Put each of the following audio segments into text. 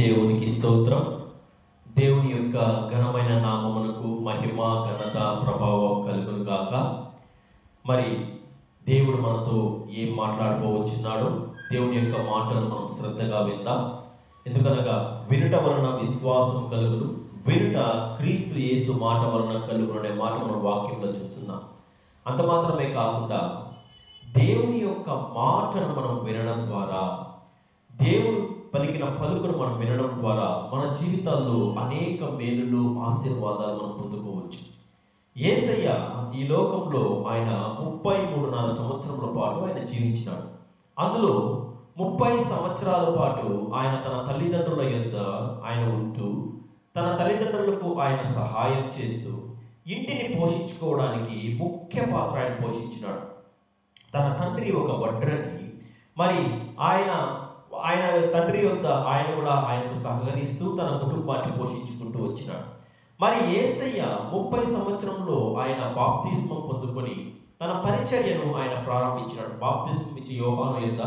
దేవునికి స్తోత్రం. దేవుని యొక్క ఘనమైన నామమునకు మహిమ, ఘనత, ప్రభావం కలుగును గాక. మరి దేవుడు మనతో ఏం మాట్లాడబోవచ్చున్నాడో దేవుని యొక్క మాటలు మనం శ్రద్ధగా విందాం. ఎందుకనగా వినుట వలన విశ్వాసం కలుగును, వినుట క్రీస్తు యేసు మాట వలన కలుగును అనే మాట మనం వాక్యంలో చూస్తున్నాం. అంత మాత్రమే కాకుండా దేవుని యొక్క మాటను మనం వినడం ద్వారా, దేవుడు పలికిన పలుకును మనం వినడం ద్వారా మన జీవితాల్లో అనేక మేలులు, ఆశీర్వాదాలు మనం పొందుకోవచ్చు. యేసయ్య ఈ లోకంలో ఆయన 33.5 సంవత్సరముల పాటు ఆయన జీవించినాడు. అందులో 30 సంవత్సరాల పాటు ఆయన తన తల్లిదండ్రుల యొద్ద ఆయన ఉంటూ, తన తల్లిదండ్రులకు ఆయన సహాయం చేస్తూ, ఇంటిని పోషించుకోవడానికి ముఖ్య పాత్ర ఆయన పోషించినాడు. తన తండ్రి ఒక వడ్రంగి, మరి ఆయన తండ్రి యొద్ద ఆయన కూడా ఆయనకు సహకరిస్తూ తన కుటుంబాన్ని పోషించుకుంటూ వచ్చినాడు. మరి యేసయ్య 30 సంవత్సరంలో ఆయన బాప్తిస్మం పొందుకొని తన పరిచర్యను ఆయన ప్రారంభించినాడు. బాప్తిస్మం ఇచ్చి యోహాను యొద్ద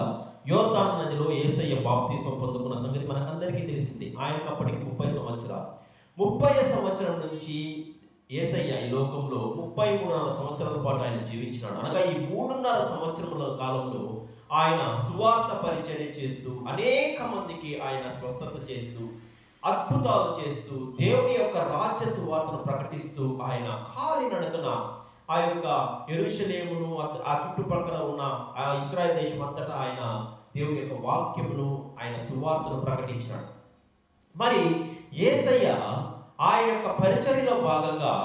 యోర్దాను నదిలో యేసయ్య బాప్తిస్మం పొందుకున్న సంగతి మనకందరికీ తెలిసింది. ఆయనకు అప్పటికి 30 సంవత్సరాలు. 30 సంవత్సరం నుంచి యేసయ్య ఈ లోకంలో 33.5 సంవత్సరాల పాటు ఆయన జీవించినాడు. అనగా ఈ 3.5 సంవత్సరముల కాలంలో ఆయన సువార్త పరిచర్య చేస్తూ, అనేక మందికి ఆయన స్వస్థత చేస్తూ, అద్భుతాలు చేస్తూ, దేవుని యొక్క రాజ్య సువార్తను ప్రకటిస్తూ, ఆయన కాలినడకన ఆ యొక్క యెరూషలేమును, ఆ చుట్టుపక్కల ఉన్న ఆ ఇశ్రాయేలు దేశం అంతటా ఆయన దేవుని యొక్క వాక్యమును, ఆయన సువార్తను ప్రకటించినాడు. మరి యేసయ్య ఆయన యొక్క పరిచర్యలో భాగంగా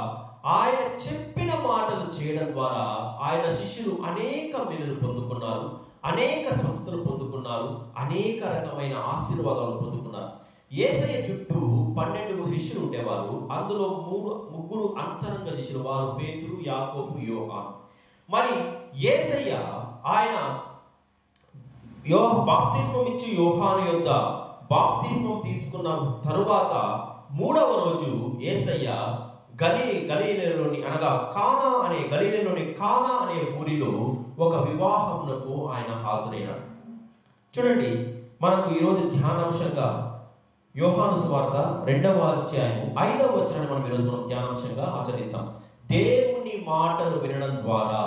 ఆయన చెప్పిన మాటలు చేయడం ద్వారా ఆయన శిష్యులు అనేక మేలులు పొందుకున్నారు, అనేక స్వస్థతలు పొందుకున్నారు, అనేక రకమైన ఆశీర్వాదాలు పొందుకున్నారు. యేసయ్య చుట్టూ 12 శిష్యులు ఉండేవారు. అందులో ముగ్గురు అంతరంగ శిష్యులు, వారు పేతురు, యాకోబు, యోహాను. మరి యేసయ్య ఆయన బాప్తిస్మం ఇచ్చి యోహాను యొద్ద బాప్తిస్మం తీసుకున్న తరువాత 3వ రోజు యేసయ్య గలిలయలోని అనగా గలిలయలోని కానా అనే ఊరిలో ఒక వివాహమునకు ఆయన హాజరైనాడు. చూడండి, మనకు ఈరోజు ధ్యానాంశంగా యోహాను సువార్త 2వ అధ్యాయం 5వ వచనాన్ని మనం ఈరోజు ధ్యానాంశంగా ఆచరిద్దాం. దేవుని మాటలు వినడం ద్వారా,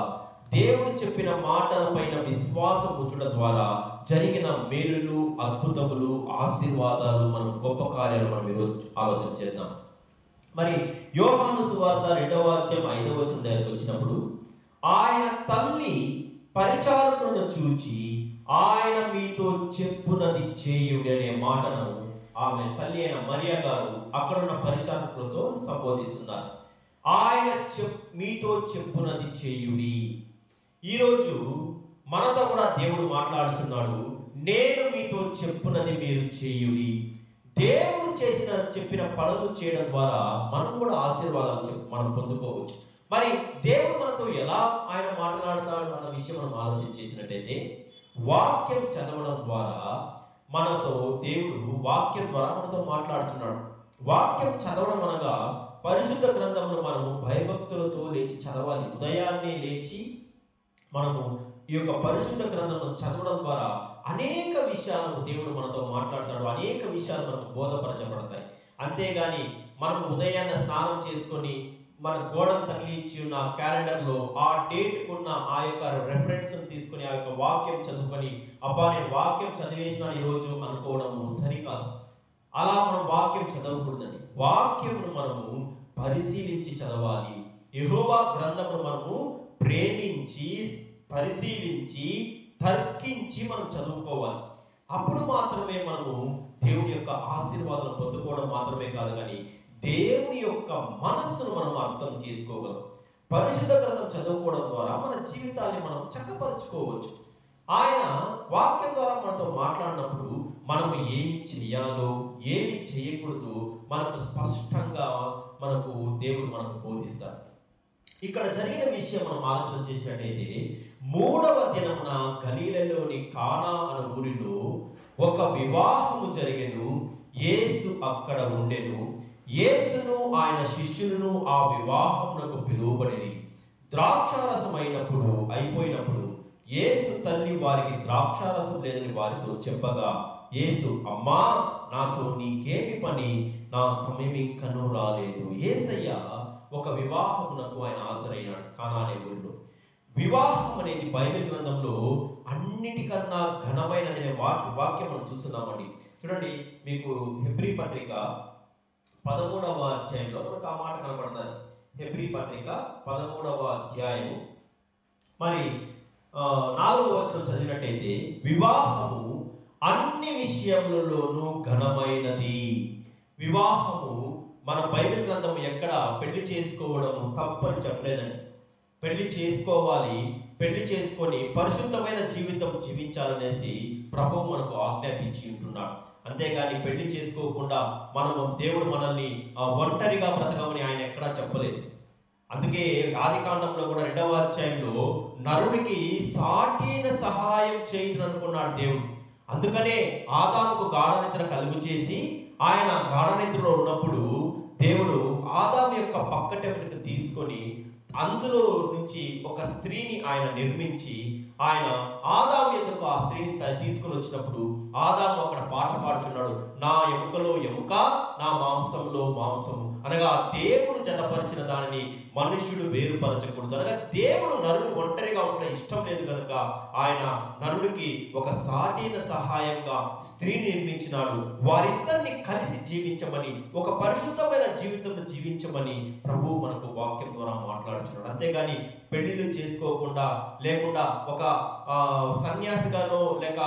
దేవుడు చెప్పిన మాటల పైన విశ్వాసం ఉంచడం ద్వారా జరిగిన మేలులు, అద్భుతములు, ఆశీర్వాదాలు, మనం గొప్ప కార్యాలు మనం ఈరోజు ఆలోచన చేద్దాం. మరి యోహాను సువార్త 2వ అధ్యాయం 5వ వచనం దగ్గరికి వచ్చినప్పుడు, ఆయన తల్లి పరిచారకులను చూచి ఆయన మీతో చెప్పునది చేయుడి అనే మాటను ఆమె తల్లి అయిన మరియా గారు అక్కడున్న పరిచారకులతో సంబోధిస్తున్నారు. ఆయన మీతో చెప్పునది చేయుడి. ఈరోజు మనతో కూడా దేవుడు మాట్లాడుతున్నాడు. నేను మీతో చెప్పునది మీరు చేయుడి. దేవుడు చెప్పిన పనులు చేయడం ద్వారా మనం కూడా ఆశీర్వాదాలు మనం పొందుకోవచ్చు. మరి దేవుడు మనతో ఎలా ఆయన మాట్లాడతాడు అన్న విషయం మనం ఆలోచన చేసినట్టయితే, వాక్యం చదవడం ద్వారా మనతో దేవుడు వాక్యం ద్వారా మనతో మాట్లాడుతున్నాడు. వాక్యం చదవడం అనగా పరిశుద్ధ గ్రంథమును మనము భయభక్తులతో లేచి చదవాలి. ఉదయాన్నే లేచి మనము ఈ యొక్క పరిశుద్ధ గ్రంథమును చదవడం ద్వారా అనేక విషయాలను దేవుడు మనతో మాట్లాడతాడు, అనేక విషయాలు మనకు బోధపరచబడతాయి. అంతేగాని మనం ఉదయాన్నే స్నానం చేసుకొని మన గోడను తగిలించి ఉన్న క్యాలెండర్లో ఆ డేట్ ఉన్న ఆ యొక్క రెఫరెన్స్ తీసుకొని ఆ యొక్క వాక్యం చదువుకొని, అబ్బా నేను వాక్యం చదివేసిన ఈరోజు అనుకోవడము సరికాదు. అలా మనం వాక్యం చదవకూడదండి. వాక్యమును మనము పరిశీలించి చదవాలి. యెహోవా గ్రంథమును మనము ప్రేమించి, పరిశీలించి, తర్కించి మనం చదువుకోవాలి. అప్పుడు మాత్రమే మనము దేవుని యొక్క ఆశీర్వాదాలను పొందుకోవడం మాత్రమే కాదు, కానీ దేవుని యొక్క మనస్సును మనం అర్థం చేసుకోగలం. పరిశుద్ధ గ్రంథం చదువుకోవడం ద్వారా మన జీవితాన్ని మనం చక్కపరచుకోవచ్చు. ఆయన వాక్యం ద్వారా మనతో మాట్లాడినప్పుడు మనము ఏమి చేయాలో, ఏమి చేయకూడదు మనకు స్పష్టంగా దేవుడు మనకు బోధిస్తాడు. ఇక్కడ జరిగిన విషయం మనం ఆలోచన చేసినట్టయితే, 3వ దినమున గలిలయలోని కానా అనే ఊరిలో ఒక వివాహము జరిగెను. యేసు అక్కడ ఉండెను. యేసును ఆయన శిష్యులను ఆ వివాహమునకు పిలువబడిరి. ద్రాక్షారసం అయిపోయినప్పుడు యేసు తల్లి వారికి ద్రాక్షారసం లేదని వారితో చెప్పగా, యేసు, అమ్మా నాతో నీకేమి పని, నా సమయం ఇంకనూ రాలేదు. యేసయ్య ఒక వివాహమునకు ఆయన హాజరైనాడు కానా అనే ఊరిలో. వివాహం అనేది బైబిల్ గ్రంథంలో అన్నిటికన్నా ఘనమైనది అనే వాక్యం మనం చూస్తున్నామండి. చూడండి, మీకు హెబ్రీ పత్రిక 13వ అధ్యాయంలో మనకు ఆ మాట కనబడుతుంది. హెబ్రీ పత్రిక 13వ అధ్యాయము మరి 4వ వచనం చదివినట్టయితే, వివాహము అన్ని విషయములలోనూ ఘనమైనది. వివాహము మన బైబిల్ గ్రంథం ఎక్కడ పెళ్లి చేసుకోవడం తప్పని చెప్పలేదండి. పెళ్లి చేసుకోవాలి, పెళ్లి చేసుకొని పరిశుద్ధమైన జీవితం జీవించాలనేసి ప్రభువు మనకు ఆజ్ఞాపించి ఉంటున్నాడు. అంతేగాని పెళ్లి చేసుకోకుండా దేవుడు మనల్ని ఒంటరిగా బ్రతకమని ఆయన ఎక్కడా చెప్పలేదు. అందుకే ఆదికాండంలో కూడా 2వ అధ్యాయంలో నరుడికి సాటిన సహాయం చేయను అనుకున్నాడు దేవుడు. అందుకనే ఆదాముకు గాఢనిద్ర కలుగు చేసి, ఆయన గాఢనిద్రలో ఉన్నప్పుడు దేవుడు ఆదాము యొక్క పక్కటెముకను తీసుకొని అందులో నుంచి ఒక స్త్రీని ఆయన నిర్మించి, ఆయన ఆదాము ఎదుకు ఆ స్త్రీని తీసుకొని వచ్చినప్పుడు ఆదాము అక్కడ పాట పాడుచున్నాడు, నా ఎముకలో ఎముక, నా మాంసంలో మాంసము. అనగా దేవుడు జతపరిచిన దానిని మనుష్యుడు వేరుపరచకూడదు. అనగా దేవుడు నరుడు ఒంటరిగా ఉంటే ఇష్టం లేదు కనుక ఆయన నరుడికి ఒక సాటిన సహాయంగా స్త్రీని నిర్మించినాడు. వారిద్దరిని కలిసి జీవించమని, ఒక పరిశుద్ధమైన జీవితం జీవించమని ప్రభువు మనకు వాక్యం ద్వారా మాట్లాడుచున్నాడు. అంతేగాని పెళ్లిళ్ళు చేసుకోకుండా లేకుండా ఒక సన్యాసిగానో లేక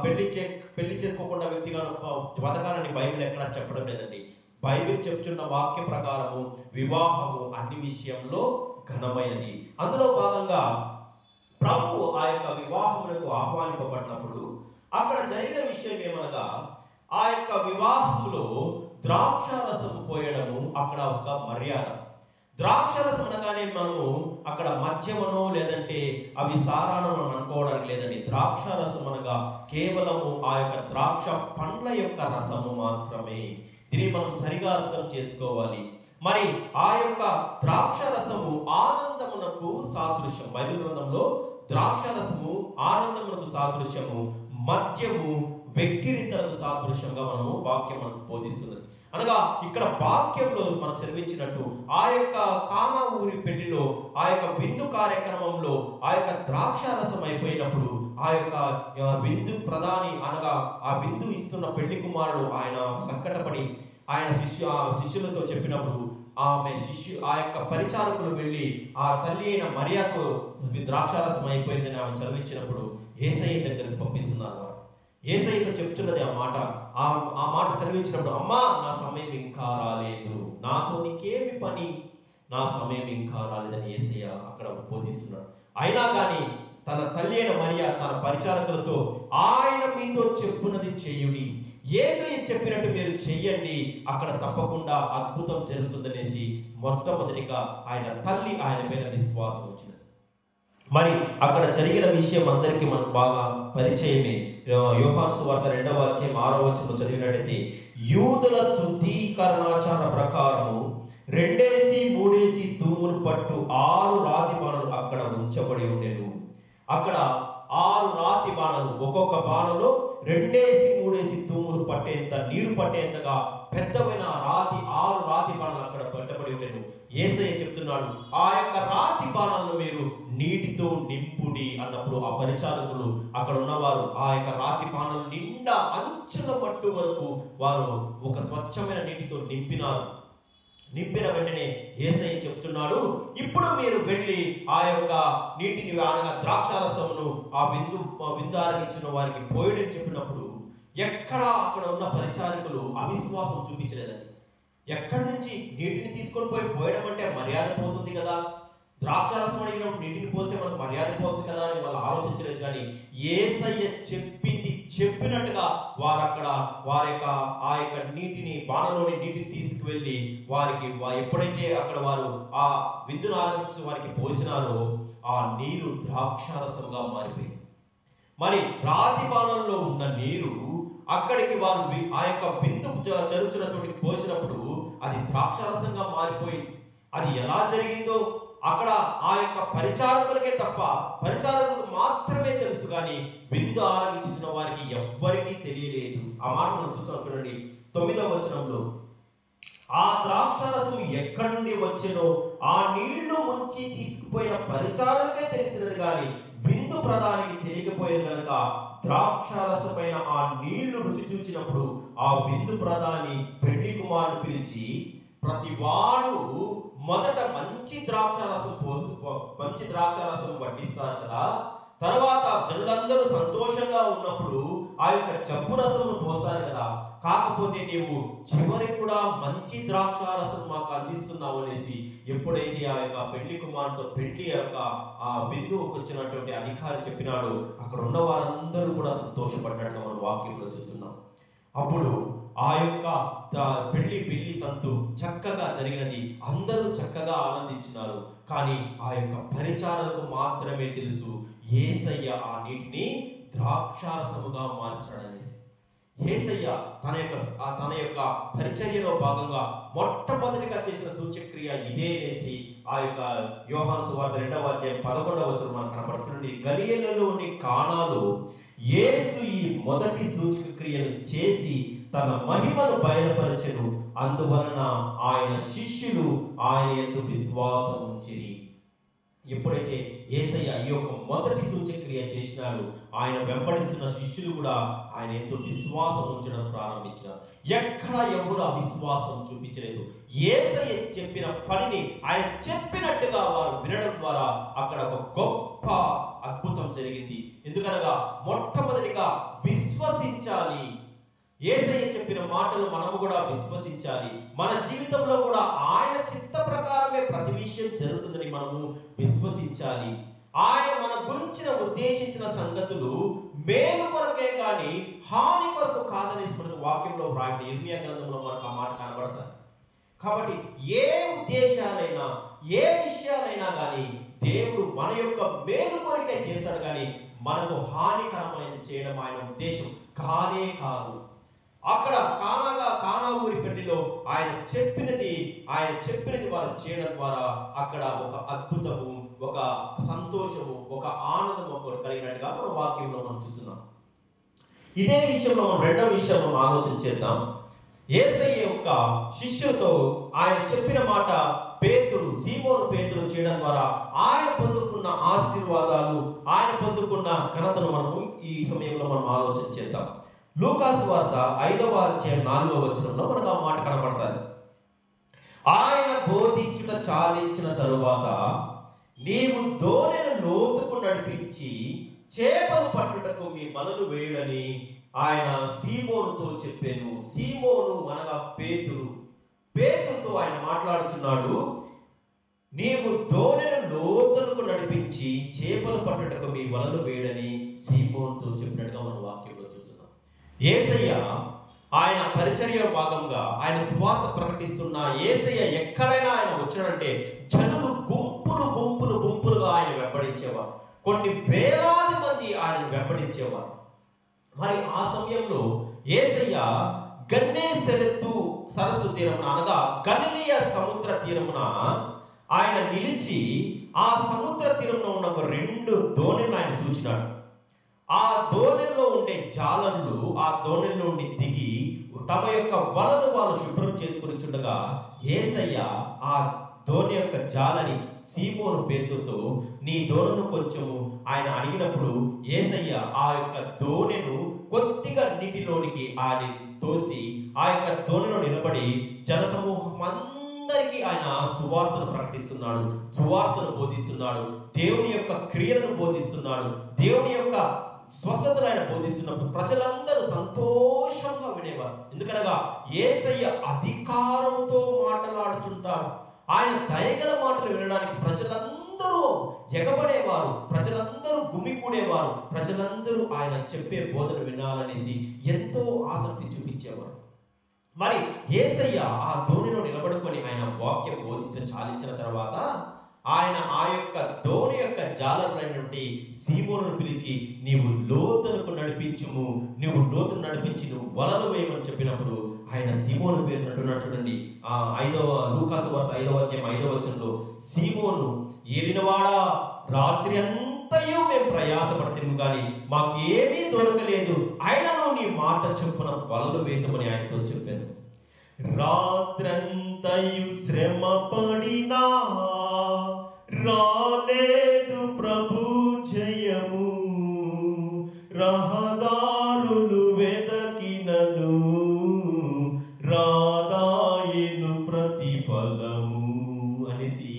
పెళ్లి చేసుకోకుండా వ్యక్తిగానో బతకాలని బైబిల్ ఎక్కడా చెప్పడం లేదండి. బైబిల్ చెప్తున్న వాక్య ప్రకారము వివాహము అన్ని విషయంలో ఘనమైనది. అందులో భాగంగా ప్రభువు ఆ యొక్క వివాహములకు ఆహ్వానింపబడినప్పుడు అక్కడ జరిగిన విషయం ఏమనగా, ఆ యొక్క వివాహములో ద్రాక్షారసము పోయడము అక్కడ ఒక మర్యాద. ద్రాక్షరసం అనగానే మనము అక్కడ మద్యమనో లేదంటే అవి సారాణం అనుకోవడానికి లేదండి. ద్రాక్షరసం అనగా కేవలము ఆ యొక్క ద్రాక్ష పండ్ల యొక్క రసము మాత్రమే. దీన్ని మనం సరిగా అర్థం చేసుకోవాలి. మరి ఆ యొక్క ద్రాక్షరసము ఆనందమునకు సాదృశ్యం. బైబిల్ గ్రంథంలో ద్రాక్షరసము ఆనందమునకు సాదృశ్యము, మద్యము వెక్కిరితలకు సాదృశ్యంగా వాక్యం మనకు బోధిస్తున్నది. అనగా ఇక్కడ వాక్యంలో మనకు సెలవిచ్చినట్టు ఆ యొక్క కానా ఊరి పెళ్లిలో ఆ యొక్క విందు కార్యక్రమంలో ఆ యొక్క ద్రాక్షారసం అయిపోయినప్పుడు ఆ యొక్క విందు ప్రధాని అనగా ఆ విందు ఇస్తున్న పెళ్లి కుమారుడు ఆయన సంకటపడి ఆయన శిష్యులతో చెప్పినప్పుడు ఆ యొక్క పరిచారకులు వెళ్ళి ఆ తల్లి అయిన మరియకు ద్రాక్షారసం అయిపోయిందని ఆమె చదివించినప్పుడు యేసయ్య దగ్గరికి పంపిస్తున్నారు. యేసయ్యతో చెప్తున్నది ఆ మాట సెలవించినప్పుడు, అమ్మా నా సమయం ఇంకా రాలేదు, నాతో నీకేమి పని, నా సమయం ఇంకా రాలేదని యేసయ్య అక్కడ బోధిస్తున్నాడు. అయినా కానీ తన తల్లి అయిన మరియ తన పరిచారకులతో, ఆయన మీతో చెప్పున్నది చేయుడి, యేసయ్య చెప్పినట్టు మీరు చెయ్యండి, అక్కడ తప్పకుండా అద్భుతం జరుగుతుందనేసి మొట్టమొదటిగా ఆయన తల్లి ఆయన పైన విశ్వాసం వచ్చినది. మరి అక్కడ జరిగిన విషయం అందరికీ మనకు బాగా పరిచయమే. యోహాను సువార్త 2వ అధ్యాయం 6వ వచనం చదివినట్టయితే, యూదుల శుద్ధీకరణాచార ప్రకారము 2-3 తూములు పట్టు 6 రాతి బాణలు అక్కడ ఉంచబడి ఉండెను. అక్కడ 6 రాతి బాణలు, ఒక్కొక్క బాణలో 2-3 తూములు పట్టేంత నీరు పట్టేంతగా పెద్దమైన 6 రాతి బాణలు అక్కడ పెట్టబడి ఉండెను. యేసయ్య చెప్తున్నాడు, ఆ యొక్క రాతి బాణలను మీరు నీటితో నింపుడి అన్నప్పుడు ఆ పరిచారకులు అక్కడ ఉన్నవారు ఆ యొక్క రాతి బాణలు నిండా అంచుల పట్టు వరకు వారు ఒక స్వచ్ఛమైన నీటితో నింపినారు. నింపిన వెంటనే యేసయ్య చెప్తున్నాడు, ఇప్పుడు మీరు వెళ్ళి ఆ యొక్క నీటిని అనగా ద్రాక్షారసమును ఆ విందు ఆరగించిన వారికి పోయడని చెప్పినప్పుడు ఎక్కడ అక్కడ ఉన్న పరిచారకులు అవిశ్వాసం చూపించలేదండి. ఎక్కడి నుంచి నీటిని తీసుకొని పోయడం అంటే మర్యాద పోతుంది కదా, ద్రాక్షారసం అడిగినప్పుడు నీటిని పోస్తే మనకు మర్యాద పోతుంది కదా అని వాళ్ళు ఆలోచించలేదు. కానీ యేసయ్య చెప్పినట్టుగా వారి యొక్క ఆ యొక్క నీటిని బాణలోని నీటిని తీసుకువెళ్ళి వారికి ఎప్పుడైతే అక్కడ వారు ఆ విందును ఆరంభించి వారికి పోసినారో ఆ నీరు ద్రాక్షారసంగా మారిపోయింది. మరి రాతి బాణంలో ఉన్న నీరు అక్కడికి వారు ఆ యొక్క విందు జరుగుతున్న చోటికి పోసినప్పుడు అది ద్రాక్షారసంగా మారిపోయింది. అది ఎలా జరిగిందో అక్కడ ఆ యొక్క పరిచారకులకే తప్ప పరిచారకులకు మాత్రమే తెలుసు, కానీ విందు ఆరంభించిన వారికి ఎవ్వరికీ తెలియలేదు. ఆ మాట మనం చూస్తాం చూడండి 9వ వచనంలో, ఆ ద్రాక్షారసం ఎక్కడి నుండి వచ్చేనో ఆ నీళ్లు ముంచి తీసుకుపోయిన పరిచారకే తెలిసినది, కానీ విందు ప్రధానికి తెలియకపోయిన కనుక ద్రాక్షారసమైన ఆ నీళ్లు రుచి చూచినప్పుడు ఆ విందు ప్రధాని పెళ్లి కుమారుని పిలిచి, ప్రతి వాడు మొదట మంచి ద్రాక్షారసం వడ్డిస్తారు కదా, తర్వాత జనులందరూ సంతోషంగా ఉన్నప్పుడు ఆ యొక్క జబ్బు రసమును పోస్తారు కదా, కాకపోతే నీవు చివరి కూడా మంచి ద్రాక్షారసం మాకు అందిస్తున్నావు అనేసి ఎప్పుడైతే ఆ యొక్క పెళ్లి కుమారుతో పెళ్లి యొక్క ఆ విందువుకు వచ్చినటువంటి అధికారి చెప్పినాడు, అక్కడ ఉన్న వారందరూ కూడా సంతోషపడ్డట్టుగా మనం వాక్యంలో చూస్తున్నాం. అప్పుడు ఆ యొక్క పెళ్లి తంతు చక్కగా జరిగినది, అందరూ చక్కగా ఆనందించినారు. కానీ ఆ యొక్క పరిచారకులకు మాత్రమే తెలుసు యేసయ్య ఆ నీటిని ద్రాక్షారసముగా మార్చాడనేసి. యేసయ్య తన యొక్క పరిచర్యలో భాగంగా మొట్టమొదటిగా చేసిన సూచక్రియ ఇదే అనేసి ఆ యొక్క యోహాను సువార్త 2వ అధ్యాయం 11వ వచనం మనకు కనబడుతుంది. గలిలయలోని కానాలో యేసు ఈ మొదటి సూచక క్రియను చేసి తన మహిమను బయలుపరచెను, అందువలన ఆయన శిష్యులు ఆయన యందు విశ్వాసం ఉంచిరి. ఎప్పుడైతే యేసయ్య ఈ యొక్క మొదటి సూచక్రియ చేసినాడు, ఆయన వెంబడిస్తున్న శిష్యులు కూడా ఆయన ఎంతో విశ్వాసం ఉంచడం ప్రారంభించారు. ఎక్కడ ఎవరు అవిశ్వాసం చూపించలేదు. యేసయ్య చెప్పిన పనిని ఆయన చెప్పినట్టుగా వారు వినడం ద్వారా అక్కడ ఒక గొప్ప అద్భుతం జరిగింది. ఎందుకనగా మొట్టమొదటిగా విశ్వసించాలి. యేసయ్య చెప్పిన మాటలు మనము కూడా విశ్వసించాలి. మన జీవితంలో కూడా ఆయన చిత్త ప్రకారమే ప్రతి విషయం జరుగుతుందని మనము విశ్వసించాలి. ఆయన మన గురించిన ఉద్దేశించిన సంగతులు మేలు కొరకే కానీ హాని కొరకు కాదనేసి మనకు వాక్యంలో వ్రాయబడి ఇర్మియా గ్రంథంలో మనకు ఆ మాట కనబడుతుంది. కాబట్టి ఏ ఉద్దేశాలైనా ఏ విషయాలైనా కానీ దేవుడు మన యొక్క మేలు కొరకే చేశాడు, కానీ మనకు హానికరమైన చేయడం ఆయన ఉద్దేశం కానే కాదు. అక్కడ కానా ఊరి పెళ్లిలో ఆయన చెప్పినది వారు చేయడం ద్వారా అక్కడ ఒక అద్భుతము, ఒక సంతోషము, ఒక ఆనందము కలిగినట్టుగా మన వాక్యంలో మనం చూస్తున్నాం. ఇదే విషయంలో మనం రెండవ విషయం ఆలోచన చేద్దాం. యేసయ్య యొక్క శిష్యులతో ఆయన చెప్పిన మాట సీమోను పేతురు చేయడం ద్వారా ఆయన పొందుకున్న ఆశీర్వాదాలు, ఆయన పొందుకున్న ఘనతను మనము ఈ సమయంలో మనం ఆలోచన చేద్దాం. లూకాసు వార్త 5వ అధ్యాయం 4వ వచనంలో మనకు ఆ మాట కనబడతారు. ఆయన బోధించుట చాలించిన తరువాత నీవు దోణిని లోతుకు నడిపించి చేపలు పట్టుటకు మీ వలలు వేయుడని ఆయన సీమోనుతో చెప్పాను. సీమోను అనగా పేతురుతో ఆయన మాట్లాడుచున్నాడు. నీవు దోణిని లోతుకు నడిపించి చేపలు పట్టుటకు మీ వలలు వేయుడని సీమోనుతో చెప్పినట్టుగా మనం వాక్యంలో చూస్తున్నాం. యేసయ్య ఆయన పరిచర్య భాగంగా ఆయన సువార్త ప్రకటిస్తున్న యేసయ్య ఎక్కడైనా ఆయన వచ్చాడంటే జనులు గుంపులుగా ఆయన వెంబడించేవారు. కొన్ని వేలాది మంది ఆయన వెంబడించేవారు. మరి ఆ సమయంలో యేసయ్య గన్నేసరెతు సరస్సు తీరమున అనగా గలిలయ సముద్ర తీరమున ఆయన నిలిచి ఆ సముద్ర తీరంలో ఉన్న ఒక 2 దోణిలను ఆయన చూచినాడు. ఆ దోణిలో ఉండే జాలరులు ఆ దోణిలో ఉండి దిగి తమ యొక్క వలను వాళ్ళు శుభ్రం చేసుకుని చుండగా యేసయ్య ఆ దోణి యొక్క జాలని సీమోను పేతురుతో నీ దోణను కొంచెము ఆయన అడిగినప్పుడు యేసయ్య ఆ యొక్క దోణిను కొద్దిగా నీటిలోనికి ఆయన తోసి ఆ యొక్క దోణిలో నిలబడి జనసమూహం అందరికీ ఆయన సువార్తను ప్రకటిస్తున్నాడు, సువార్తను బోధిస్తున్నాడు, దేవుని యొక్క క్రియలను బోధిస్తున్నాడు, దేవుని యొక్క స్వస్థతను ఆయన బోధిస్తున్నప్పుడు ప్రజలందరూ సంతోషంగా వినేవారు. ఎందుకనగా యేసయ్య అధికారంతో మాట్లాడుచుంటారు. ఆయన దయగల మాటలు వినడానికి ప్రజలందరూ ఎగబడేవారు, ప్రజలందరూ గుమికూడేవారు, ప్రజలందరూ ఆయన చెప్పే బోధన వినాలనేసి ఎంతో ఆసక్తి చూపించేవారు. మరి యేసయ్య ఆ దోణిలో నిలబడుకొని ఆయన వాక్యం బోధించ చాలించిన తర్వాత ఆయన ఆ యొక్క దోణి యొక్క జాలరులైనటువంటి సీమోనును పిలిచి, నీవు లోతునకు నడిపించుము, నువ్వు లోతును నడిపించి నువ్వు వలలు వేయమని చెప్పినప్పుడు ఆయన సీమోను పేరు అంటున్నాడు చూడండి. లూకాసు వార్త 5వ అధ్యాయం 5వ వచనంలో, సీమోను ఏలినవాడా, రాత్రి అంతయు మేము ప్రయాసపడతాము కానీ మాకు ఏమీ దొరకలేదు, అయినను నీ మాట చొప్పున వలలు వేయమని ఆయనతో చెప్పాను. రాత్రంతయు శ్రమ పడినా రాలేదు ప్రభు జయము, రహదారులు వెదకినను రాదాయను ప్రతిఫలము అనేసి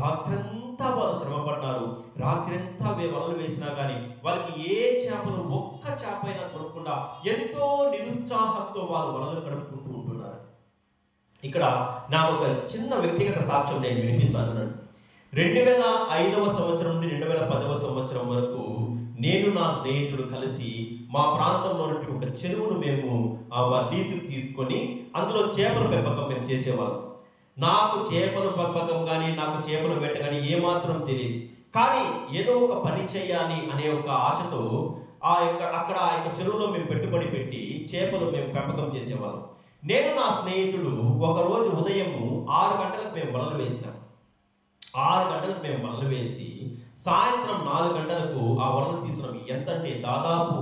రాత్రంతా వారు శ్రమ పడ్డారు. రాత్రి అంతా వలలు వేసినా కానీ వాళ్ళకి ఏ చేపలు, ఒక్క చేప అయినా దొరకకుండా ఎంతో నిరుత్సాహంతో వారు వలలు కడుపుకుంటూ ఉంటున్నారు. ఇక్కడ నాకు ఒక చిన్న వ్యక్తిగత సాక్ష్యం నేను వినిపిస్తాను. 2005వ సంవత్సరం నుండి 2010వ సంవత్సరం వరకు నేను నా స్నేహితుడు కలిసి మా ప్రాంతంలో ఒక చెరువును మేము లీజుకు తీసుకొని అందులో చేపల పెంపకం మేము చేసేవాళ్ళం. నాకు చేపల పెంపకం కానీ, నాకు చేపలు వేట కానీ ఏమాత్రం తెలియదు. కానీ ఏదో ఒక పని చేయాలి అనే ఒక ఆశతో అక్కడ ఆ యొక్క చెరువులో మేము పెట్టుబడి పెట్టి చేపలు మేము పెంపకం చేసేవాళ్ళం. నేను నా స్నేహితుడు ఒకరోజు ఉదయం 6 గంటలకు మేము వలలు వేసినాం. 6 గంటలకు మేము వలలు వేసి సాయంత్రం 4 గంటలకు ఆ వలలు తీసినాం. ఎంత అంటే దాదాపు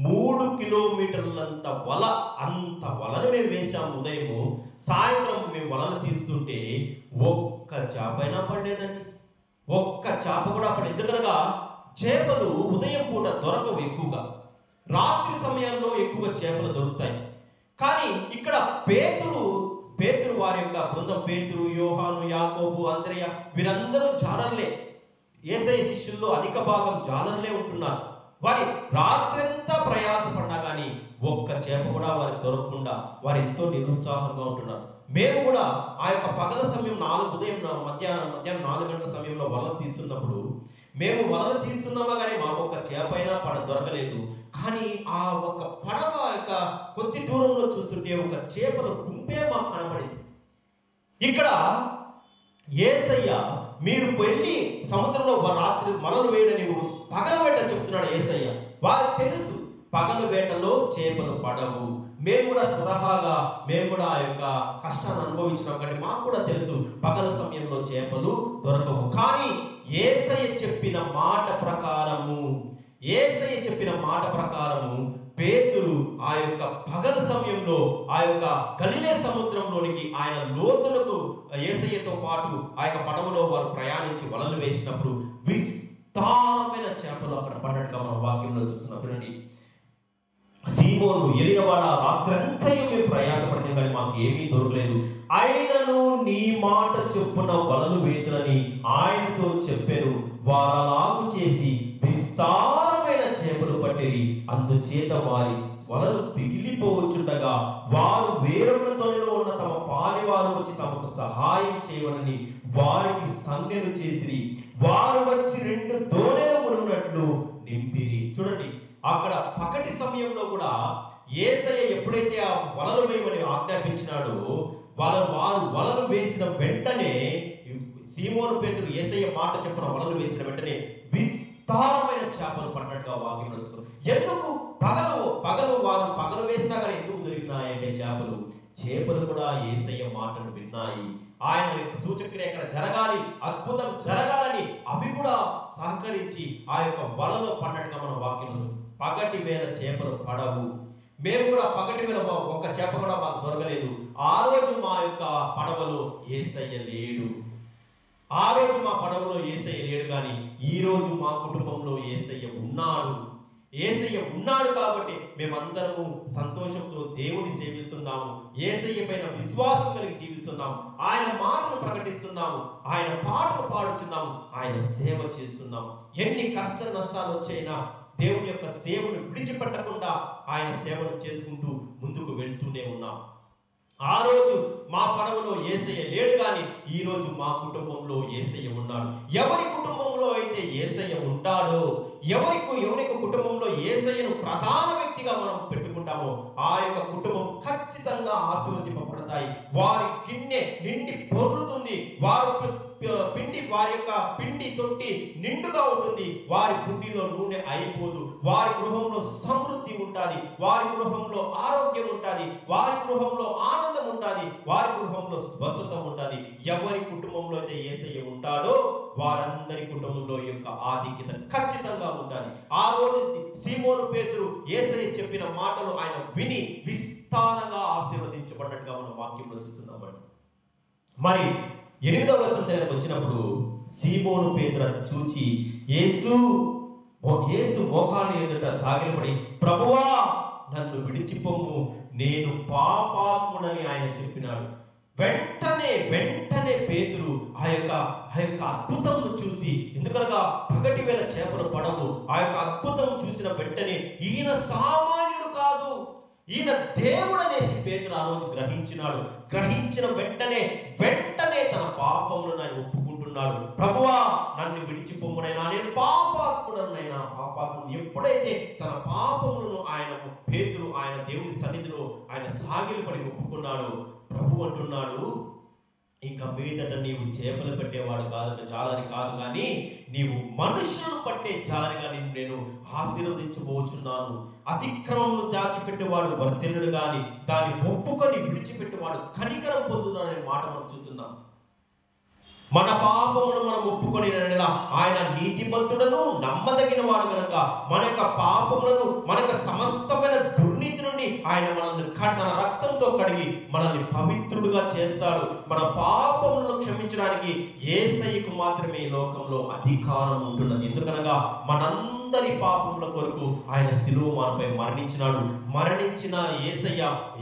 3 కిలోమీటర్లంత వల, అంత వలను మేము వేసాము ఉదయము. సాయంత్రం మేము వలలు తీస్తుంటే ఒక్క చేపైనా పడలేదండి. ఒక్క చేప కూడా పడలేదు. ఎందుకనగా చేపలు ఉదయం పూట దొరకవు ఎక్కువగా, రాత్రి సమయంలో ఎక్కువ చేపలు దొరుకుతాయి. కానీ ఇక్కడ పేతురు వారి యొక్క బృందం, పేతురు, యోహాను, యాకోబు, అంద్రెయ, వీరందరూ జాలర్లే. యేసయ్య శిష్యుల్లో అధిక భాగం జాలర్లే ఉంటున్నారు. వారి రాత్రంతా ప్రయాసపడినా కానీ ఒక్క చేప కూడా వారికి దొరకకుండా వారు ఎంతో నిరుత్సాహంగా ఉంటున్నారు. మేము కూడా ఆ యొక్క పగల సమయం మధ్యాహ్నం 4 గంటల సమయంలో వలలు తీస్తున్నప్పుడు మేము వలలు తీస్తున్నామా కానీ మాకు ఒక్క చేప అయినా దొరకలేదు. కానీ ఆ ఒక పడవ యొక్క కొద్ది దూరంలో చూస్తుంటే ఒక చేపల గుంపే మాకు కనబడింది. ఇక్కడ యేసయ్య మీరు వెళ్ళి సముద్రంలో రాత్రి వలలు వేయడని పగల వేట చెప్తున్నాడు యేసయ్య. వారికి తెలుసు పగల వేటలో చేపలు పడవు. మేము కూడా స్వతహాగా మేము కూడా ఆ యొక్క కష్టాన్ని అనుభవించినాం కాబట్టి మాకు కూడా తెలుసు పగల సమయంలో చేపలు దొరకవు. కానీ యేసయ్య చెప్పిన మాట ప్రకారము పేతురు ఆ యొక్క పగల సమయంలో ఆ యొక్క గలిలే సముద్రంలోనికి ఆయన లోతులకు యేసయ్యతో పాటు ఆ యొక్క పడవలో వారు ప్రయాణించి వలలు వేసినప్పుడు విస్తారమైన చేపలు అక్కడ పడినట్టుగా మన వాక్యంలో చూస్తున్నాం. చూడండి, సీమోను ఎలినవాడ, రాత్రంతయు మేము ప్రయాసపడితే కానీ మాకు ఏమీ దొరకలేదు, అయినను నీ మాట చొప్పున వలలు వేతులని ఆయనతో చెప్పారు. వారలాగు చేసి విస్తారమైన చేపలు పట్టిరి. అందుచేత వారి వలలు పిగిలిపోవచ్చుండగా వారు వేరొక తొలిలో ఉన్న తమ పాలివారు వచ్చి తమకు సహాయం చేయవలని వారికి సంజ్ఞలు చేసిరి. వారు వచ్చి 2 దోణెలు మునుగునట్లు నింపిరి. చూడండి, అక్కడ పగటి సమయంలో కూడా యేసయ్య ఎప్పుడైతే ఆ వలలు వేయమని ఆజ్ఞాపించినాడో వారు వలలు వేసిన వెంటనే సీమోను పేతురు యేసయ్య మాట చెప్పిన వలలు వేసిన వెంటనే విస్తారమైన చేపలు పడినట్టుగా వాక్యం నడుస్తుంది. ఎందుకు వారు పగలు వేసినా కానీ ఎందుకు దొరికినాయంటే చేపలు కూడా యేసయ్య మాటను విన్నాయి. ఆయన యొక్క సూచక్రియ ఎక్కడ జరగాలి, అద్భుతం జరగాలని అవి కూడా సహకరించి ఆ యొక్క వలలో పడినట్టుగా మన వాక్యం. పగటి వేళ చేపలు పడవు. మేము కూడా పగటి వేళ ఒక్క చేప కూడా మాకు దొరకలేదు. ఆ రోజు మా యొక్క పడవలో యేసయ్య లేడు. కానీ ఈ రోజు మా కుటుంబంలో యేసయ్య ఉన్నాడు కాబట్టి మేమందరము సంతోషంతో దేవుని సేవిస్తున్నాము. యేసయ్య పైన విశ్వాసం కలిగి జీవిస్తున్నాము. ఆయన మాటను ప్రకటిస్తున్నాము. ఆయన పాటలు పాడుచున్నాము. ఆయన సేవ చేస్తున్నాము. ఎన్ని కష్ట నష్టాలు వచ్చైనా దేవుని యొక్క సేవను విడిచిపెట్టకుండా ఆయన సేవను చేసుకుంటూ ముందుకు వెళ్తూనే ఉన్నాం. ఆ రోజు మా పడవలో యేసయ్య లేడు, కానీ ఈ రోజు మా కుటుంబంలో యేసయ్య ఉన్నాడు. ఎవరి కుటుంబంలో అయితే యేసయ్య ఉంటాడో, ఎవరి కుటుంబంలో యేసయ్యను ప్రధాన వ్యక్తిగా మనం పెట్టుకుంటామో ఆ యొక్క కుటుంబం ఖచ్చితంగా ఆశీర్వదింపబడతాయి. వారి గిన్నె నిండి పొర్లుతుంది. వారి అయిపోదు. వారి గృహంలో సమృద్ధి ఉంటుంది, వారి గృహంలో ఆరోగ్యం ఉంటుంది, వారి గృహంలో ఆనందం ఉంటుంది, వారి గృహంలో స్వచ్ఛత ఉంటుంది. ఎవరి కుటుంబంలో అయితే యేసయ్య ఉంటాడో వారందరి కుటుంబంలో యొక్క ఆధిక్యత ఖచ్చితంగా ఉంటుంది. ఆ రోజు సీమోను పేతురు యేసయ్య చెప్పిన మాటలు ఆయన విని విస్తారంగా ఆశీర్వదించబడినట్టుగా మనం వాక్యంలో చూస్తున్నామండి. మరి 8వ వచనం దగ్గరకు వచ్చినప్పుడు సీమోను పేతురు అది చూచి యేసు మోకాళ్ళ ఎదుట సాగిలపడి, ప్రభువా నన్ను విడిచిపోము, నేను పాపాత్ముడని ఆయన చెప్పినాడు. వెంటనే పేతురు ఆ యొక్క అద్భుతమును చూసి, ఎందుకనగా పగటి వేళ చేపలు పడవు, ఆ యొక్క అద్భుతం చూసిన వెంటనే ఈయన సామాన్యుడు కాదు, ఈయన దేవుడు అనేసి పేతురు ఆ రోజు గ్రహించినాడు. గ్రహించిన వెంటనే తన పాపములను ఆయన ఒప్పుకుంటున్నాడు. ప్రభువా నన్ను విడిచిపోమునైనా, నేను పాపాత్ముడనైనా. పాపాత్ముడు ఎప్పుడైతే తన పాపములను పేతురు ఆయన దేవుని సన్నిధిలో ఆయన సాగిలపడి ఒప్పుకున్నాడు, ప్రభు అంటున్నాడు, ఇక మీదట నీవు చేపలు పెట్టేవాడు జాలరి కాదు, కానీ నీవు మనుషులను పట్టే జాలరిగా నేను ఆశీర్వదించబోచున్నాను. అతిక్రమమును దాచిపెట్టేవాడు వర్ధిల్లుడు గాని దాన్ని ఒప్పుకొని విడిచిపెట్టేవాడు కనికరం పొందుతాడనే మాట మనం చూస్తున్నాం. మన పాపమును మనం ఒప్పుకొని ఆయన నీతిమంతుడను నమ్మదగిన వాడు కనుక మన యొక్క పాపములను, మన యొక్క సమస్తమైన దుర్నీతి నుండి ఆయన మనల్ని తన రక్తంతో కడిగి మనల్ని పవిత్రుడుగా చేస్తాడు. మన పాపములను క్షమించడానికి యేసయ్యకు మాత్రమే ఈ లోకంలో అధికారం ఉంటున్నది. ఎందుకనగా మనందరి పాపముల కొరకు ఆయన శిలువ మనపై మరణించినాడు. మరణించిన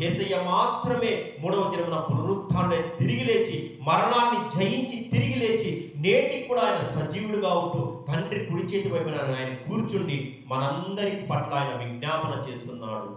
యేసయ్య మాత్రమే 3వ దినమున పునరుత్థానుడై తిరిగి లేచి, మరణాన్ని జయించి తిరిగి లేచి, నేటికి కూడా ఆయన సజీవుడుగా ఉంటూ తండ్రి కుడి చేతి వైపున ఆయన కూర్చుండి మనందరి పట్ల ఆయన విజ్ఞాపన చేస్తున్నాడు.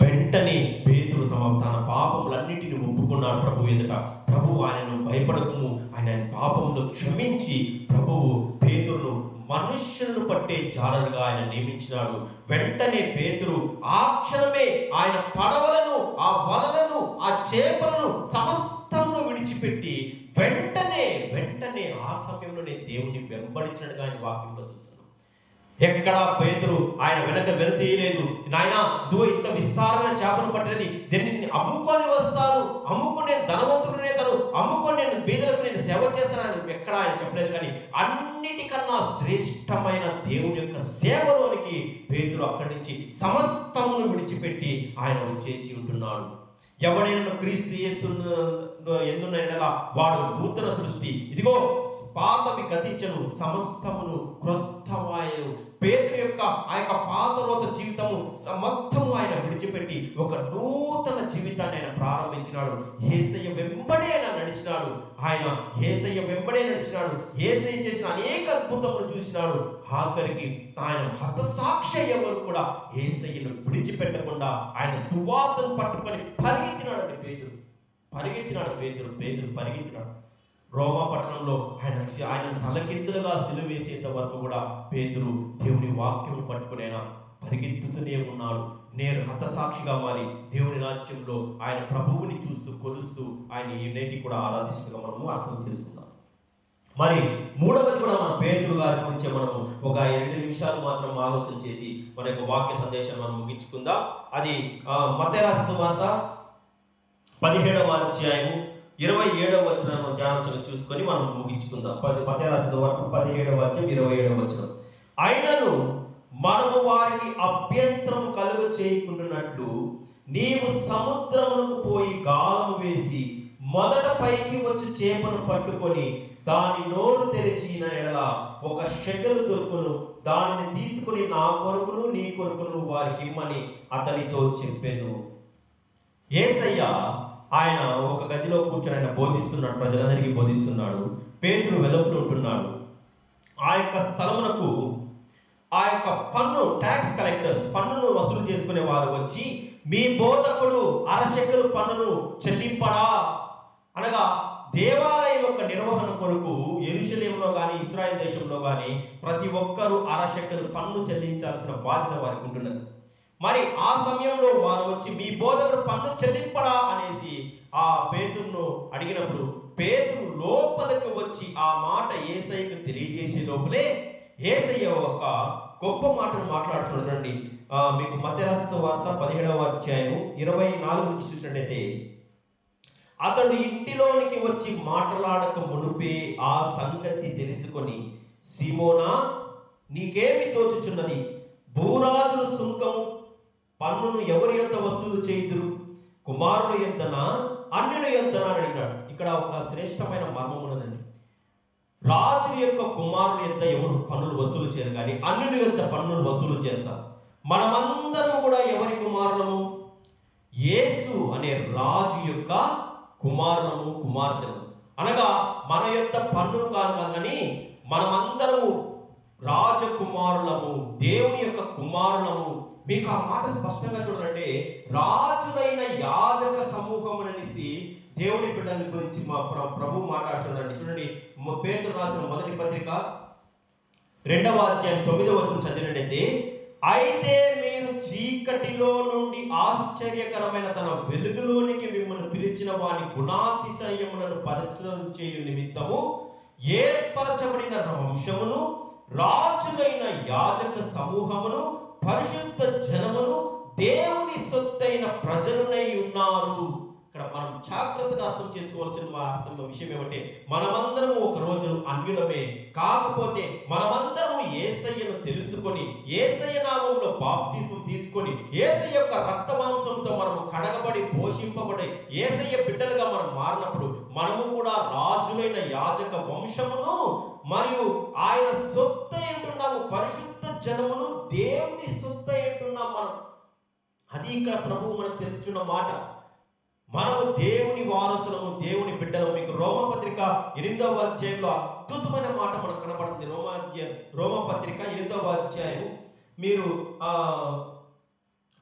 వెంటనే పేతురు తన పాపములన్నిటిని ఒప్పుకున్నాడు ప్రభు ఎదుట. ప్రభు ఆయనను భయపడకము, ఆయన పాపములు క్షమించి ప్రభువు పేతురును మనుష్యులను పట్టే జాలరుగా ఆయన నియమించినాడు. వెంటనే పేతురు ఆ క్షణమే ఆయన పడవలను, ఆ వలలను, ఆ చేపలను సమస్తమును విడిచిపెట్టి వెంటనే ఆ సమయంలోనే దేవుని వెంబడించినట్టుగా ఆయన వాక్యంలో చూస్తున్నాం. ఎక్కడ పేతురు ఆయన వెనతీయలేదు. నాయన ఇదిగో ఇంత విస్తారమైన చేపలు పట్టని, దీన్ని అమ్ముకొని వస్తాను, అమ్ముకొని నేను ధనవంతుడినే, అమ్ముకొని నేను బీదలకు నేను సేవ చేస్తానని ఎక్కడ ఆయన చెప్పలేదు. కానీ అన్నిటికన్నా శ్రేష్టమైన దేవుని యొక్క సేవలోనికి పేతురు అక్కడి నుంచి సమస్తమును విడిచిపెట్టి ఆయన వచ్చేసి ఉంటున్నాడు. ఎవడైనా క్రీస్తు యేసును ఎందునైనా వాడు నూతన సృష్టి, ఇదిగో పాతవి గతించను, సమస్తమును క్రొత్తవాయను. పేతురు యొక్క ఆ యొక్క పాత రోత జీవితము సమస్తము ఆయన విడిచిపెట్టి ఒక నూతన జీవితాన్ని ఆయన ప్రారంభించినాడు. యేసయ్య వెంబడే ఆయన నడిచినాడు. యేసయ్య చేసిన అనేక అద్భుతములు చూసినాడు. ఆఖరికి ఆయన హతసాక్షి అయ్యే వరకు కూడా యేసయ్యను విడిచిపెట్టకుండా ఆయన సువార్తను పట్టుకొని పరిగెత్తినాడు. పరిగెత్తినాడు. రోమా పట్టణంలో ఆయన తలకిందులుగా సిలువ వేసేంత వరకు కూడా పేతురు దేవుని వాక్యం పట్టుకుని ఆయన పరిగెత్తుతూనే ఉన్నాడు. నేను హతసాక్షిగా మారి దేవుని రాజ్యంలో ఆయన ప్రభువుని చూస్తూ కొలుస్తూ ఆయన నేటికి కూడా ఆరాధిస్తుగా మనము అర్థం చేసుకుందాం. మరి 3వది కూడా మన పేతురు గారి గురించి మనం ఒక 2 నిమిషాలు మాత్రం ఆలోచన చేసి మన యొక్క వాక్య సందేశాన్ని మనం ముగించుకుందాం. అది మత్తయి రాసిన సువార్త 17వ అధ్యాయము 27వ వచనం ధ్యానం చూసుకొని మనం ముగించుకుందాం. మత్తయి రాసిన సువార్త 17వ అధ్యాయం 27వ వచనం. అయినను మనము వారికి అభ్యంతరం కలుగ చేయకుండానట్లు నీవు సముద్రమునకు పోయి గాలము వేసి మొదట పైకి వచ్చి చేపను పట్టుకొని దాని నోరు తెరిచిన ఎడల 1 షెకెలు దొరుకును, దానిని తీసుకుని నా కొరకును నీ కొరకును వారికి ఇమ్మని అతనితో చెప్పెను. యేసయ్య ఆయన ఒక గదిలో కూర్చొని ఆయన బోధిస్తున్నాడు, ప్రజలందరికీ బోధిస్తున్నాడు. పేతురు వెలుపల ఉంటున్నాడు. ఆ యొక్క స్థలమునకు ఆ యొక్క ట్యాక్స్ కలెక్టర్స్, పన్నును వసూలు చేసుకునే వారు వచ్చి, మీ బోధకుడు 1/2 షెకెలు పన్నును చెల్లింపడా అనగా, దేవాలయం యొక్క నిర్వహణ కొరకు యెరూషలేములో కానీ ఇశ్రాయేల్ దేశంలో కానీ ప్రతి ఒక్కరూ 1/2 షెకెలు పన్ను చెల్లించాల్సిన బాధ్యత వారికి ఉంటున్నది. మరి ఆ సమయంలో వారు వచ్చి, మీ బోధకుడు పన్ను చెల్లింపడా అనేసి ఆ పేతురును అడిగినప్పుడు, పేతురు లోపలికి వచ్చి ఆ మాట యేసయ్యకు తెలియజేసే లోపలే యేసయ్య ఒక గొప్ప మాటను మాట్లాడుతున్నాడు. చూడండి, మీకు మత్తయి రాసిన సువార్త 17వ అధ్యాయం 24 నుంచి చూసినట్టయితే, అతడు ఇంటిలోనికి వచ్చి మాట్లాడక మునుపే ఆ సంగతి తెలుసుకొని, సీమోనా, నీకేమి తోచుచున్నది? భూరాజుల సుంకము పన్నును ఎవరి యొద్ద వసూలు చేయుదురు? కుమారుల యొద్దనా, అన్యుల యొద్దనా అని అడిగినాడు. ఇక్కడ ఒక శ్రేష్టమైన మర్మం ఉన్నదండి. రాజు యొక్క కుమారుల యొద్ద ఎవరు పన్నులు వసూలు చేయరు, కానీ అన్యుల యొద్ద పన్నులు వసూలు చేస్తారు. మనమందరం కూడా ఎవరి కుమారులము? యేసు అనే రాజు యొక్క కుమారులము, కుమార్తెలు. అనగా మన యొక్క పన్నులు కాదు కానీ మనమందరము రాజకుమారులము, దేవుని యొక్క కుమారులము. మీకు ఆ మాట స్పష్టంగా చూడాలంటే, రాజులైన యాజక సమూహం అనేసి దేవుని బిడ్డల గురించి మా ప్రభు మాట్లాడుతున్నాడండి. చూడండి, పేతురు రాసిన మొదటి పత్రిక 2వ అధ్యాయం 9వ వచనం చదివినట్టయితే, అయితే మీరు చీకటిలో నుండి ఆశ్చర్యకరమైన తన వెలుగులోనికి మిమ్మల్ని పిలిచిన వాని గుణాతిశయములను పరిచయం చేయు నిమిత్తము ఏర్పరచబడిన వంశమును, రాజులైన యాజక సమూహమును, పరిశుద్ధ జనమును, దేవుని సొత్తైన ప్రజలనై ఉన్నారు. ఇక్కడ మనం జాగ్రత్తగా అర్థం చేసుకోవాల్సిన విషయం ఏమంటే, మనమందరము ఒక రోజు అన్యులమే. కాకపోతే మనమందరము యేసయ్యను తెలుసుకొని, యేసయ్య నామములో బాప్తిస్మం తీసుకొని, యేసయ్య యొక్క రక్త మాంసంతో మనము కడగబడి పోషింపబడి యేసయ్య బిడ్డలుగా మనం మారినప్పుడు, మనము కూడా రాజులైన యాజక వంశమును మరియు ఆయన సొత్తు అంటున్నాము, పరిశుద్ధ జనమును, దేవుని సొత్తు అంటున్నాం మనం. అది ఇక్కడ ప్రభువు మనకు తెలుపుచున్న మాట. మనము దేవుని వారసులము, దేవుని బిడ్డలము. మీకు రోమపత్రిక 8వ అధ్యాయంలో అద్భుతమైన మాట మనకు కనబడుతుంది. రోమపత్రిక 8వ అధ్యాయం మీరు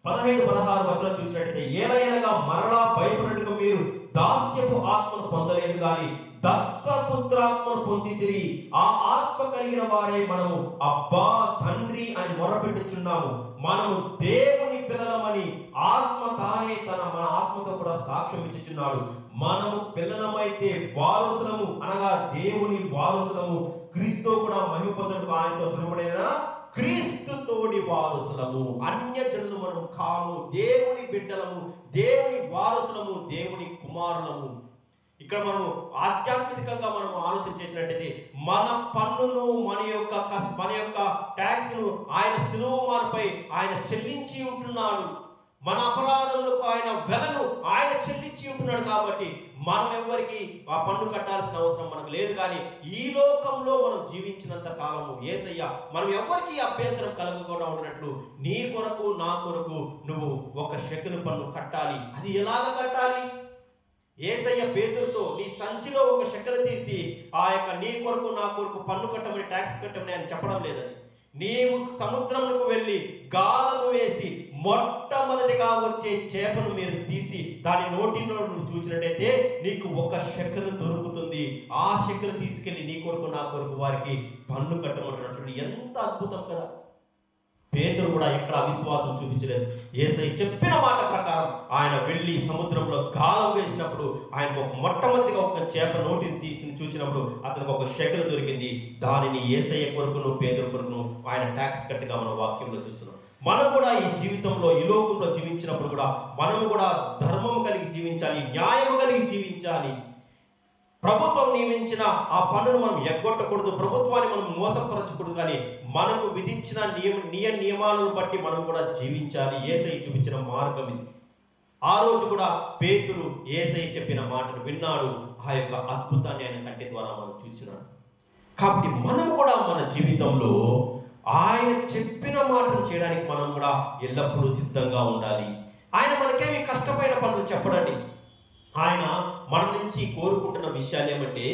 15-16 వచనాలు చూసినట్టయితే, ఏలయనగా మరలా భయపడటకు మీరు దాస్యపు ఆత్మను పొందలేదు కానీ దత్తపుత్రాత్మను పొందితిరి. ఆ ఆత్మ కలిగిన వారే మనము అబ్బా తండ్రి అని మొరపెట్టుచున్నాము. మనము దేవుని పిల్లలమని ఆత్మ తానే మన ఆత్మతో కూడా సాక్ష్యం ఇచ్చుచున్నాడు. మనము పిల్లలమైతే వారసులము, అనగా దేవుని వారసులము, క్రీస్తు కూడా మహిమ పొందుటకు ఆయనతో శ్రమపడిన క్రీస్తు తోడి వారసులము. అన్యజనులు మనము కాము, దేవుని బిడ్డలము, దేవుని వారసులము, దేవుని కుమారులము. ఇక్కడ మనం ఆధ్యాత్మికంగా మనం ఆలోచన చేసినట్టయితే, మన పన్నును, మన యొక్క ట్యాక్స్ ను ఆయన సిలువ మార్పై ఆయన చెల్లించి ఉంటున్నాడు. మన అపరాధములకు ఆయన వెలను ఆయన చెల్లించి ఉంటున్నాడు. కాబట్టి మనం ఎవరికి ఆ పన్ను కట్టాల్సిన అవసరం మనకు లేదు. కానీ ఈ లోకంలో మనం జీవించినంత కాలము యేసయ్య మనం ఎవరికి అభ్యంతరం కలగకుండా ఉన్నట్లు, నీ కొరకు నా కొరకు నువ్వు 1 షెకెలు పన్ను కట్టాలి. అది ఎలాగ కట్టాలి? యేసయ్య పేతురుతో, నీ సంచిలో 1 షెకెలు తీసి ఆ యొక్క నీ కొరకు నా కొరకు పన్ను కట్టమని, ట్యాక్స్ కట్టమని ఆయన చెప్పడం లేదని. నీవు సముద్రంలోకి వెళ్ళి గాలము వేసి మొట్టమొదటిగా వచ్చే చేపను మీరు తీసి దాని నోటిలో నువ్వు చూసినట్టయితే నీకు 1 షెకెలు దొరుకుతుంది. ఆ షెకెలు తీసుకెళ్ళి నీ కొరకు నా కొరకు వారికి పన్ను కట్టమంటున్నాడు. చూడండి, ఎంత అద్భుతం కదా. పేతురు కూడా ఎక్కడ అవిశ్వాసం చూపించలేదు. యేసయ్య చెప్పిన మాట ప్రకారం ఆయన వెళ్ళి సముద్రంలో గాలం వేసినప్పుడు ఆయనకు మొట్టమొదటిగా 1 చేప నోటిని తీసి చూసినప్పుడు అతనికి 1 షెకెలు దొరికింది. దానిని యేసయ్య కొరకును పేతురు కొరకును ఆయన ట్యాక్స్ కట్టుగా మన వాక్యంలో చూస్తున్నాం. మనం కూడా ఈ జీవితంలో, ఈ లోకంలో జీవించినప్పుడు కూడా మనం కూడా ధర్మం కలిగి జీవించాలి, న్యాయం కలిగి జీవించాలి. ప్రభుత్వం నియమించిన ఆ పన్నును మనం ఎగ్గొట్టకూడదు, ప్రభుత్వాన్ని మనం మోసపరచకూడదు. కానీ మనకు విధించిన నియమాలను బట్టి మనం కూడా జీవించాలి. యేసయ్య చూపించిన మార్గం ఇది. ఆ రోజు కూడా పేతురు యేసయ్య చెప్పిన మాటను విన్నాడు. ఆ యొక్క అద్భుతాన్ని ఆయన కంటి ద్వారా మనం చూసినాడు. కాబట్టి మనం కూడా మన జీవితంలో ఆయన చెప్పిన మాటను చేయడానికి మనం కూడా ఎల్లప్పుడూ సిద్ధంగా ఉండాలి. ఆయన మనకేమి కష్టమైన పనులు చెప్పడండి. ఆయన మన నుంచి కోరుకుంటున్న విషయాలు ఏమంటే,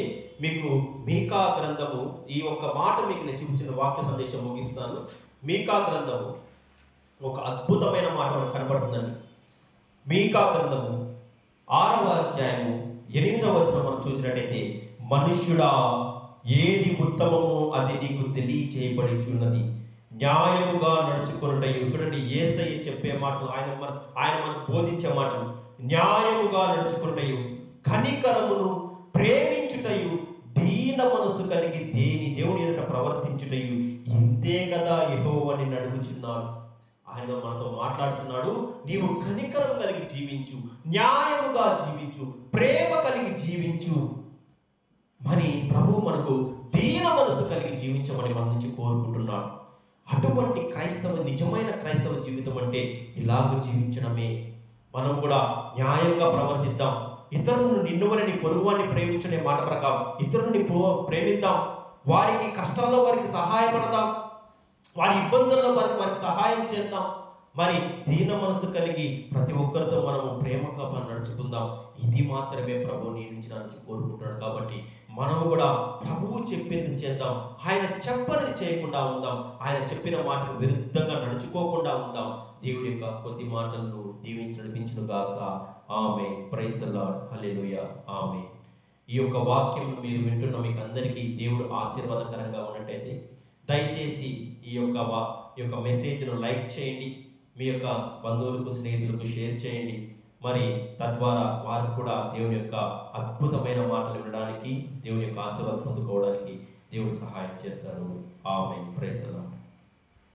మీకు మీకా గ్రంథము, ఈ ఒక్క మాట మీకు నేను చూపించిన వాక్య సందేశం ముగిస్తాను. మీకా గ్రంథము ఒక అద్భుతమైన మాట మనకు కనబడుతుందండి. మీకా గ్రంథము 6వ అధ్యాయము 8వ వచనం మనం చూసినట్టయితే, మనుష్యుడా, ఏది ఉత్తమమో అది నీకు తెలియచేయబడుచున్నది, న్యాయముగా నడుచుకొనుటయు. చూడండి, యేసయ్య చెప్పే మాటలు, ఆయన మనకు బోధించే మాటలు. న్యాయముగా నడుచుకొనుటయు, కనికరమును ప్రేమించుటయు, దీన మనసు కలిగి దేవుని ఎదుట ప్రవర్తించుటయు, ఇంతే కదా యెహోవా నిన్ను అడుగుచున్నాడు. ఆయన మనతో మాట్లాడుతున్నాడు. నీవు కనికరం కలిగి జీవించు, న్యాయముగా జీవించు, ప్రేమ కలిగి జీవించు. మరి ప్రభు మనకు దీన మనసు కలిగి జీవించమని మన నుంచి కోరుకుంటున్నాడు. అటువంటి నిజమైన క్రైస్తవ జీవితం అంటే ఇలాగ జీవించడమే. మనం కూడా న్యాయంగా ప్రవర్తిద్దాం. ఇతరులను నిన్ను వలె నీ పొరుగువాన్ని ప్రేమించునే మాట ప్రకారం ఇతరులని ప్రేమిద్దాం. వారికి కష్టాల్లో వారికి సహాయపడదాం, వారి ఇబ్బందుల్లో వారికి సహాయం చేద్దాం. మరి దీన మనసు కలిగి ప్రతి ఒక్కరితో మనము ప్రేమగా నడుచుకుందాం. ఇది మాత్రమే ప్రభు నీ నుంచి నా నుంచి కోరుకుంటున్నాడు. కాబట్టి మనము కూడా ప్రభువు చెప్పింది చేద్దాం. ఆయన చెప్పని చేయకుండా ఉందాం. ఆయన చెప్పిన మాటకు విరుద్ధంగా నడుచుకోకుండా ఉందాం. దేవుడి యొక్క కొద్ది మాటలను దీవించి నడిపించును గాక. Amen. Praise the lord. Hallelujah. Amen. ఈ యొక్క వాక్యం మీరు వింటున్న మీకు అందరికీ దేవుడు ఆశీర్వాదకరంగా ఉన్నట్టయితే దయచేసి ఈ యొక్క మెసేజ్ను లైక్ చేయండి. మీ యొక్క బంధువులకు, స్నేహితులకు షేర్ చేయండి. మరి తద్వారా వారు కూడా దేవుని యొక్క అద్భుతమైన మాటలు వినడానికి, దేవుని యొక్క ఆశీర్వాదం పొందుకోవడానికి దేవుడు సహాయం చేస్తారు. ఆమేన్. Praise the lord.